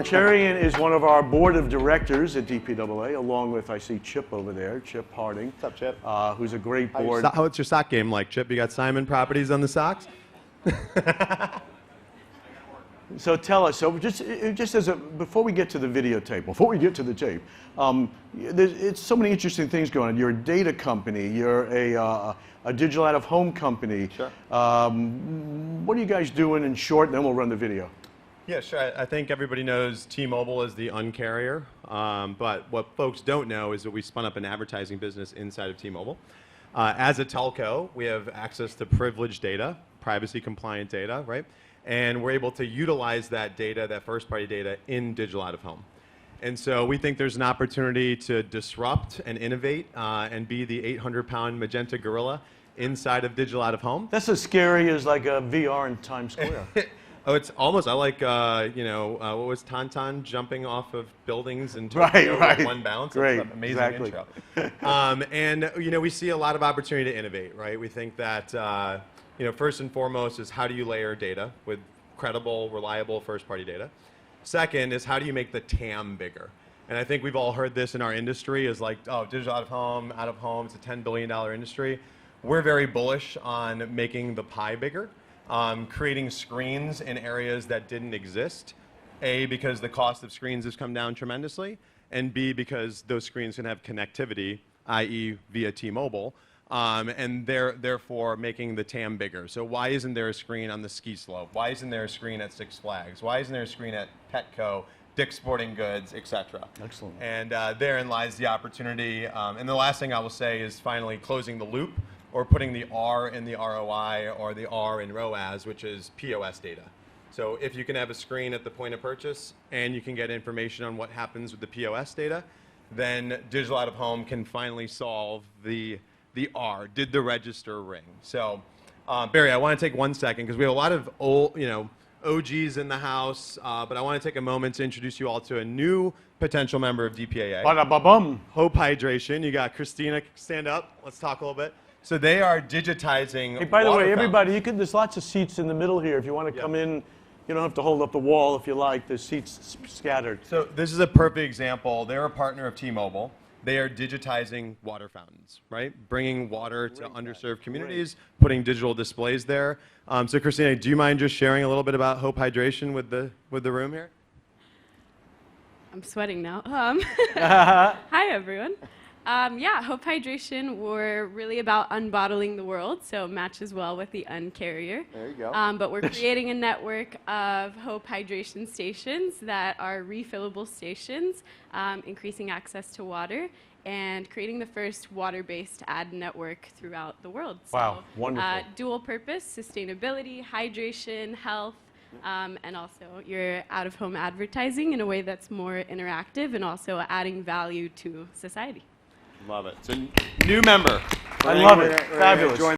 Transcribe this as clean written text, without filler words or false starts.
Cherian is one of our board of directors at DPAA, along with, I see Chip over there, Chip Harding. What's up, Chip? Who's a great board. What's your sock game like, Chip? You got Simon Properties on the socks? So tell us, so just as before we get to the videotape, before we get to the tape, it's so many interesting things going on. You're a data company, you're a digital out-of-home company. Sure. What are you guys doing in short, and then we'll run the video. Yeah, sure. I think everybody knows T-Mobile is the uncarrier, but what folks don't know is that we spun up an advertising business inside of T-Mobile. As a telco, we have access to privileged data, privacy-compliant data, right? And we're able to utilize that data, that first-party data, in digital out-of-home. And so we think there's an opportunity to disrupt and innovate and be the 800-pound magenta gorilla inside of digital out-of-home. That's as scary as like a VR in Times Square. Oh, it's almost, I like, what was Tauntaun jumping off of buildings and right. one bounce? Great, That's an amazing exactly. intro. And, we see a lot of opportunity to innovate, right? We think that, first and foremost is how do you layer data with credible, reliable first-party data? Second is how do you make the TAM bigger? And I think we've all heard this in our industry is like, oh, digital out-of-home, it's a $10 billion industry. We're very bullish on making the pie bigger. Creating screens in areas that didn't exist. A, because the cost of screens has come down tremendously, and B, because those screens can have connectivity, i.e. via T-Mobile, and therefore making the TAM bigger. So why isn't there a screen on the ski slope? Why isn't there a screen at Six Flags? Why isn't there a screen at Petco, Dick's Sporting Goods, et cetera? Excellent. And therein lies the opportunity. And the last thing I will say is finally closing the loop, or putting the R in the ROI or the R in ROAS, which is POS data. So if you can have a screen at the point of purchase and you can get information on what happens with the POS data, then digital out-of-home can finally solve the R. Did the register ring? So Barry, I want to take 1 second because we have a lot of old, OGs in the house, but I want to take a moment to introduce you all to a new potential member of DPAA. Ba-da-ba-bum. Hope Hydration. You got Christina, stand up. Let's talk a little bit. So they are digitizing. Hey, by the way, water everybody, there's lots of seats in the middle here. If you want to come in, you don't have to hold up the wall if you like. There's seats scattered. So this is a perfect example. They're a partner of T-Mobile. They are digitizing water fountains, right? Bringing water to underserved communities, putting digital displays there. So Christina, do you mind just sharing a little bit about Hope Hydration with the room here? I'm sweating now. Hi, everyone. Hope Hydration, we're really about unbottling the world, so it matches well with the uncarrier. There you go. But we're creating a network of Hope Hydration stations that are refillable stations, increasing access to water, and creating the first water-based ad network throughout the world. Wow, so, wonderful. Dual purpose, sustainability, hydration, health, and also your out-of-home advertising in a way that's more interactive and also adding value to society. Love it. So new member. I love it. Fabulous.